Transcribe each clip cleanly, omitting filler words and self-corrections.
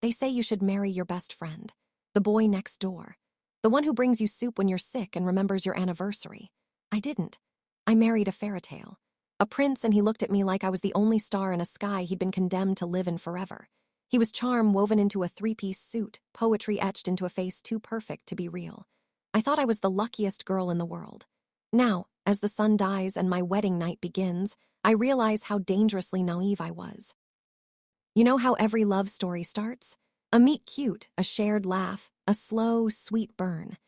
They say you should marry your best friend, the boy next door, the one who brings you soup when you're sick and remembers your anniversary. I didn't. I married a fairytale. A prince, and he looked at me like I was the only star in a sky he'd been condemned to live in forever. He was charm woven into a three-piece suit, poetry etched into a face too perfect to be real. I thought I was the luckiest girl in the world. Now, as the sun dies and my wedding night begins, I realize how dangerously naive I was. You know how every love story starts? A meet-cute, a shared laugh, a slow, sweet burn.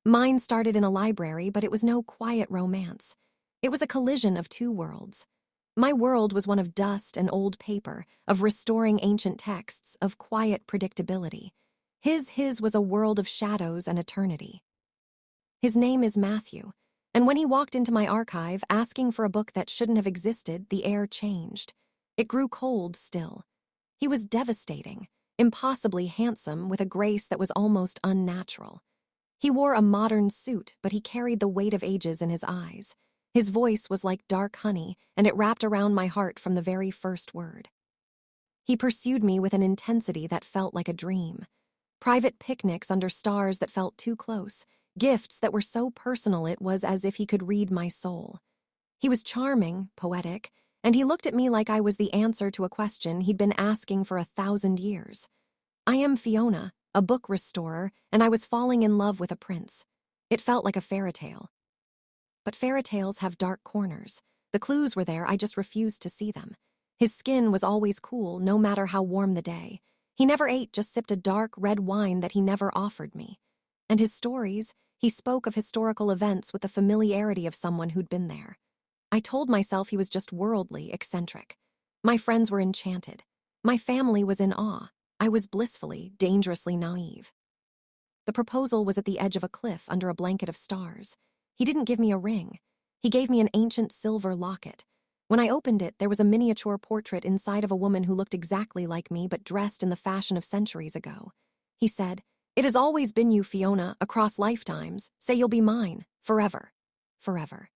Mine started in a library, but it was no quiet romance. It was a collision of two worlds. My world was one of dust and old paper, of restoring ancient texts, of quiet predictability. His was a world of shadows and eternity. His name is Matthew, and when he walked into my archive asking for a book that shouldn't have existed, the air changed. It grew cold still. He was devastating, impossibly handsome, with a grace that was almost unnatural. He wore a modern suit, but he carried the weight of ages in his eyes. His voice was like dark honey, and it wrapped around my heart from the very first word. He pursued me with an intensity that felt like a dream. Private picnics under stars that felt too close, gifts that were so personal it was as if he could read my soul. He was charming, poetic, and he looked at me like I was the answer to a question he'd been asking for 1,000 years. I am Fiona, a book restorer, and I was falling in love with a prince. It felt like a fairy tale. But fairy tales have dark corners. The clues were there, I just refused to see them. His skin was always cool, no matter how warm the day. He never ate, just sipped a dark red wine that he never offered me. And his stories, he spoke of historical events with the familiarity of someone who'd been there. I told myself he was just worldly, eccentric. My friends were enchanted. My family was in awe. I was blissfully, dangerously naive. The proposal was at the edge of a cliff under a blanket of stars. He didn't give me a ring. He gave me an ancient silver locket. When I opened it, there was a miniature portrait inside of a woman who looked exactly like me but dressed in the fashion of centuries ago. He said, "It has always been you, Fiona, across lifetimes. Say you'll be mine, forever. Forever."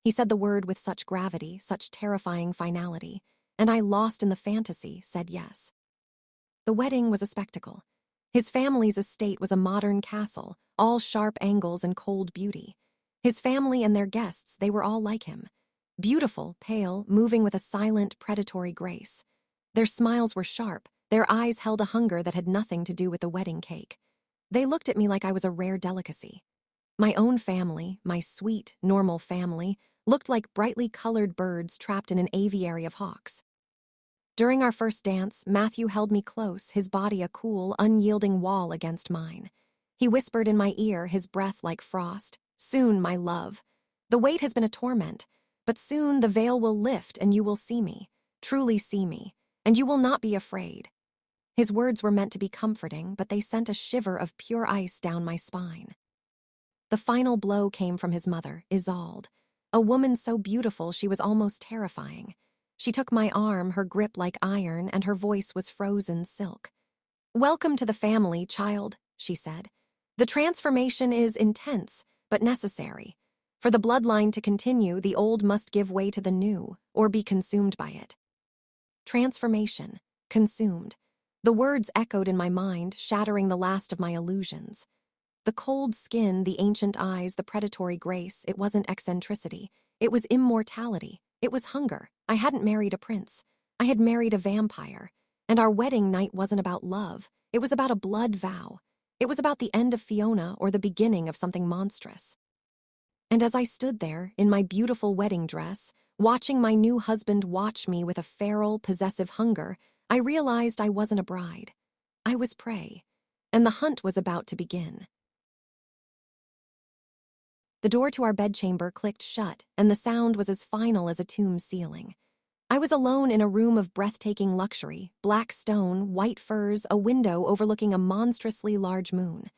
He said the word with such gravity, such terrifying finality, and I, lost in the fantasy, said yes. The wedding was a spectacle. His family's estate was a modern castle, all sharp angles and cold beauty. His family and their guests, they were all like him. Beautiful, pale, moving with a silent, predatory grace. Their smiles were sharp, their eyes held a hunger that had nothing to do with the wedding cake. They looked at me like I was a rare delicacy. My own family, my sweet, normal family, looked like brightly colored birds trapped in an aviary of hawks. During our first dance, Matthew held me close, his body a cool, unyielding wall against mine. He whispered in my ear, his breath like frost, "Soon, my love. The wait has been a torment, but soon the veil will lift and you will see me, truly see me, and you will not be afraid." His words were meant to be comforting, but they sent a shiver of pure ice down my spine. The final blow came from his mother, Isolde, a woman so beautiful she was almost terrifying. She took my arm, her grip like iron, and her voice was frozen silk. "Welcome to the family, child," she said. "The transformation is intense, but necessary. For the bloodline to continue, the old must give way to the new, or be consumed by it." Transformation, consumed. The words echoed in my mind, shattering the last of my illusions. The cold skin, the ancient eyes, the predatory grace, it wasn't eccentricity. It was immortality. It was hunger. I hadn't married a prince. I had married a vampire. And our wedding night wasn't about love. It was about a blood vow. It was about the end of Fiona or the beginning of something monstrous. And as I stood there, in my beautiful wedding dress, watching my new husband watch me with a feral, possessive hunger, I realized I wasn't a bride. I was prey. And the hunt was about to begin. The door to our bedchamber clicked shut, and the sound was as final as a tomb's ceiling. I was alone in a room of breathtaking luxury, black stone, white furs, a window overlooking a monstrously large moon.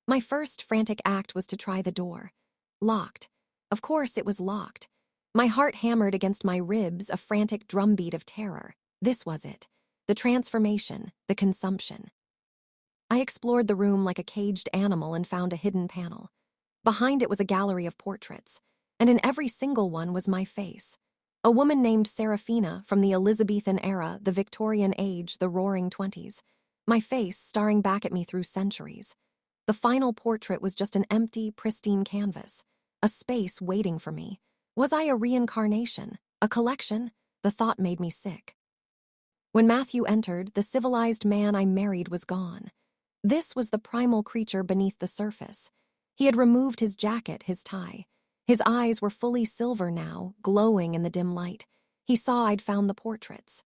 My first frantic act was to try the door. Locked. Of course it was locked. My heart hammered against my ribs, a frantic drumbeat of terror. This was it. The transformation, the consumption. I explored the room like a caged animal and found a hidden panel. Behind it was a gallery of portraits, and in every single one was my face. A woman named Seraphina from the Elizabethan era, the Victorian age, the Roaring Twenties. my face staring back at me through centuries. The final portrait was just an empty, pristine canvas, a space waiting for me. Was I a reincarnation? A collection? The thought made me sick. When Matthew entered, the civilized man I married was gone. This was the primal creature beneath the surface. He had removed his jacket, his tie. His eyes were fully silver now, glowing in the dim light. He saw I'd found the portraits.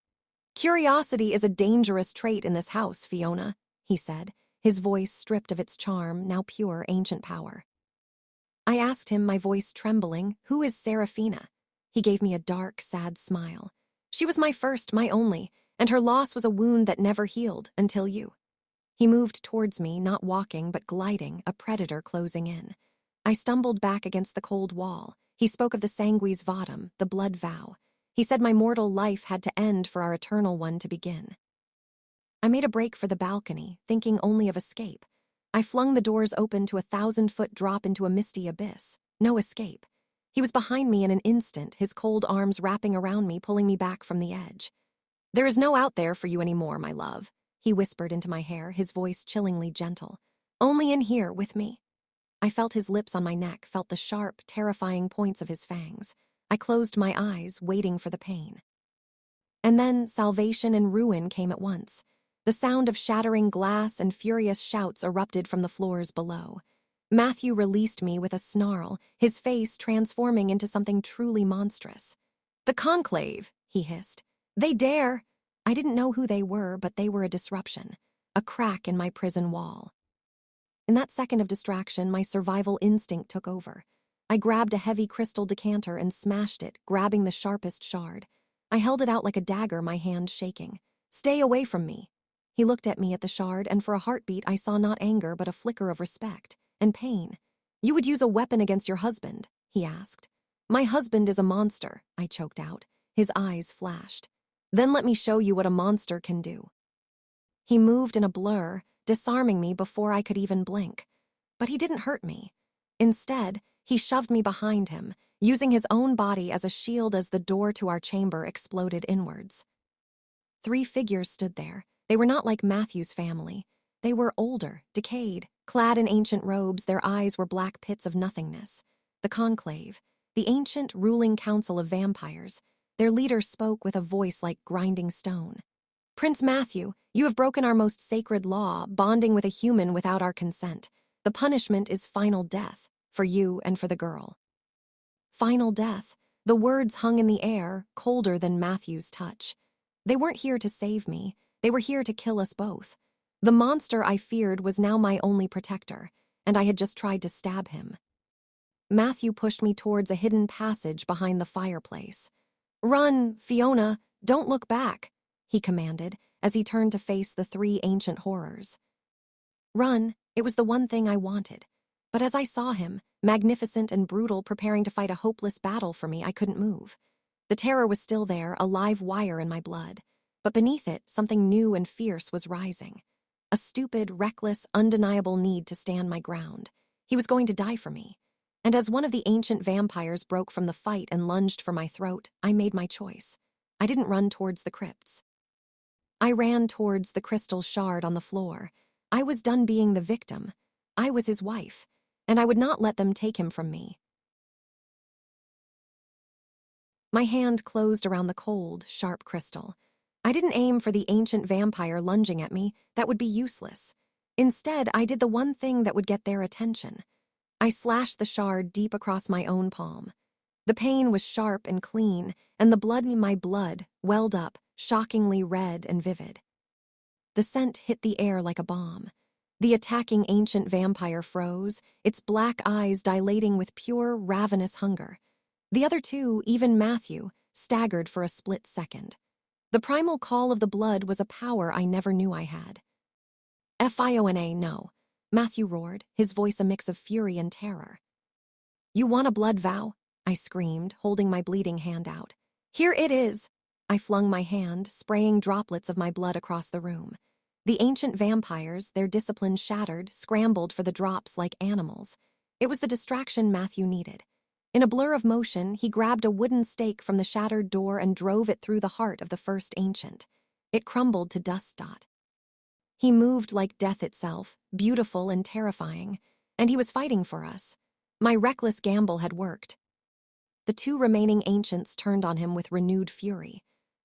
"Curiosity is a dangerous trait in this house, Fiona," he said, his voice stripped of its charm, now pure ancient power. I asked him, my voice trembling, "Who is Serafina?" He gave me a dark, sad smile. "She was my first, my only, and her loss was a wound that never healed until you." He moved towards me, not walking but gliding, a predator closing in. I stumbled back against the cold wall. He spoke of the sanguis vatum, the blood vow. He said my mortal life had to end for our eternal one to begin. I made a break for the balcony, thinking only of escape. I flung the doors open to a 1,000-foot drop into a misty abyss. No escape. He was behind me in an instant, his cold arms wrapping around me, pulling me back from the edge. "There is no out there for you anymore, my love," he whispered into my hair, his voice chillingly gentle. "Only in here with me." I felt his lips on my neck, felt the sharp, terrifying points of his fangs. I closed my eyes, waiting for the pain. And then salvation and ruin came at once. The sound of shattering glass and furious shouts erupted from the floors below. Matthew released me with a snarl, his face transforming into something truly monstrous. "The conclave," he hissed. "They dare." I didn't know who they were, but they were a disruption, a crack in my prison wall. In that second of distraction, my survival instinct took over. I grabbed a heavy crystal decanter and smashed it, grabbing the sharpest shard. I held it out like a dagger, my hand shaking. "Stay away from me." He looked at me at the shard, and for a heartbeat I saw not anger but a flicker of respect and pain. "You would use a weapon against your husband?" he asked. "My husband is a monster," I choked out. His eyes flashed. "Then let me show you what a monster can do." He moved in a blur, disarming me before I could even blink. But he didn't hurt me. Instead, he shoved me behind him, using his own body as a shield as the door to our chamber exploded inwards. 3 figures stood there. They were not like Matthew's family. They were older, decayed, clad in ancient robes. Their eyes were black pits of nothingness. The conclave, the ancient ruling council of vampires. Their leader spoke with a voice like grinding stone. "Prince Matthew, you have broken our most sacred law, bonding with a human without our consent. The punishment is final death, for you and for the girl." Final death. The words hung in the air, colder than Matthew's touch. They weren't here to save me. They were here to kill us both. The monster I feared was now my only protector, and I had just tried to stab him. Matthew pushed me towards a hidden passage behind the fireplace. "Run, Fiona, don't look back," he commanded as he turned to face the 3 ancient horrors. Run, it was the one thing I wanted. But as I saw him, magnificent and brutal, preparing to fight a hopeless battle for me, I couldn't move. The terror was still there, a live wire in my blood. But beneath it, something new and fierce was rising. A stupid, reckless, undeniable need to stand my ground. He was going to die for me. And as one of the ancient vampires broke from the fight and lunged for my throat, I made my choice. I didn't run towards the crypts. I ran towards the crystal shard on the floor. I was done being the victim. I was his wife, and I would not let them take him from me. My hand closed around the cold, sharp crystal. I didn't aim for the ancient vampire lunging at me. That would be useless. Instead, I did the one thing that would get their attention. I slashed the shard deep across my own palm. The pain was sharp and clean, and the blood in my blood welled up, shockingly red and vivid. The scent hit the air like a bomb. The attacking ancient vampire froze, its black eyes dilating with pure, ravenous hunger. The other 2, even Matthew, staggered for a split second. The primal call of the blood was a power I never knew I had. "Fiona, no," Matthew roared, his voice a mix of fury and terror. "You want a blood vow?" I screamed, holding my bleeding hand out. "Here it is." I flung my hand, spraying droplets of my blood across the room. The ancient vampires, their discipline shattered, scrambled for the drops like animals. It was the distraction Matthew needed. In a blur of motion, he grabbed a wooden stake from the shattered door and drove it through the heart of the first ancient. It crumbled to dust dot. He moved like death itself, beautiful and terrifying, and he was fighting for us. My reckless gamble had worked. The two remaining ancients turned on him with renewed fury.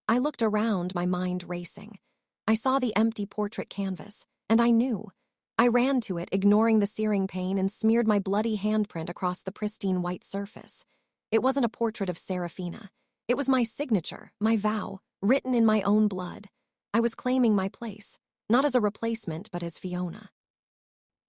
I looked around, my mind racing. I saw the empty portrait canvas, and I knew. I ran to it, ignoring the searing pain, and smeared my bloody handprint across the pristine white surface. It wasn't a portrait of Seraphina. It was my signature, my vow, written in my own blood. I was claiming my place, not as a replacement, but as Fiona.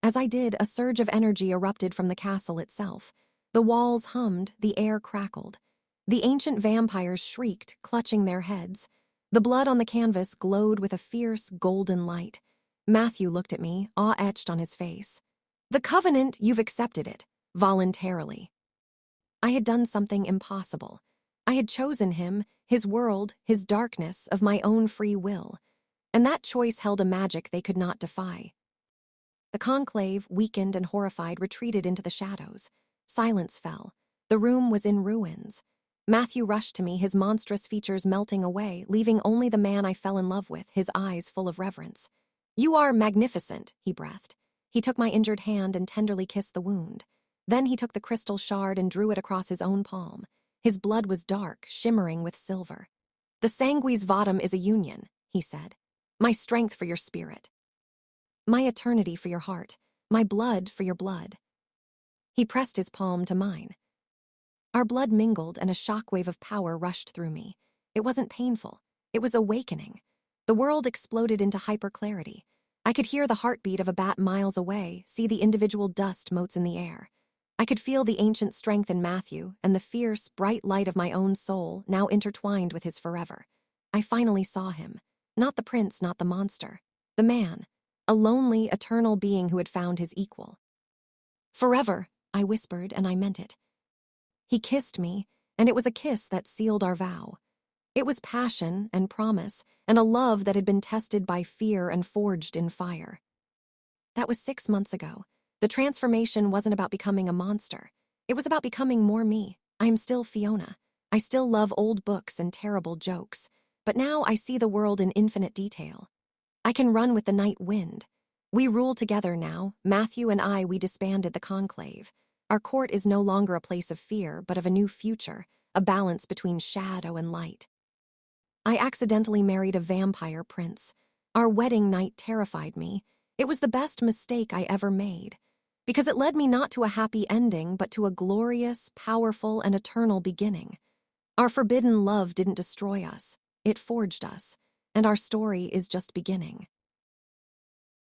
As I did, a surge of energy erupted from the castle itself. The walls hummed, the air crackled. The ancient vampires shrieked, clutching their heads. The blood on the canvas glowed with a fierce, golden light. Matthew looked at me, awe etched on his face. "The covenant, you've accepted it, voluntarily." I had done something impossible. I had chosen him, his world, his darkness, of my own free will. And that choice held a magic they could not defy. The conclave, weakened and horrified, retreated into the shadows. Silence fell. The room was in ruins. Matthew rushed to me, his monstrous features melting away, leaving only the man I fell in love with, his eyes full of reverence. "You are magnificent," he breathed. He took my injured hand and tenderly kissed the wound. Then he took the crystal shard and drew it across his own palm. His blood was dark, shimmering with silver. "The sanguis vatum is a union," he said. "My strength for your spirit. My eternity for your heart, my blood for your blood." He pressed his palm to mine. Our blood mingled and a shockwave of power rushed through me. It wasn't painful. It was awakening. The world exploded into hyperclarity. I could hear the heartbeat of a bat miles away, see the individual dust motes in the air. I could feel the ancient strength in Matthew and the fierce, bright light of my own soul now intertwined with his forever. I finally saw him. Not the prince, not the monster. The man. A lonely, eternal being who had found his equal. "Forever," I whispered, and I meant it. He kissed me, and it was a kiss that sealed our vow. It was passion and promise, and a love that had been tested by fear and forged in fire. That was 6 months ago. The transformation wasn't about becoming a monster. It was about becoming more me. I am still Fiona. I still love old books and terrible jokes. But now I see the world in infinite detail. I can run with the night wind. We rule together now. Matthew and I, we disbanded the conclave. Our court is no longer a place of fear, but of a new future, a balance between shadow and light. I accidentally married a vampire prince. Our wedding night terrified me. It was the best mistake I ever made, because it led me not to a happy ending, but to a glorious, powerful, and eternal beginning. Our forbidden love didn't destroy us. It forged us, and our story is just beginning.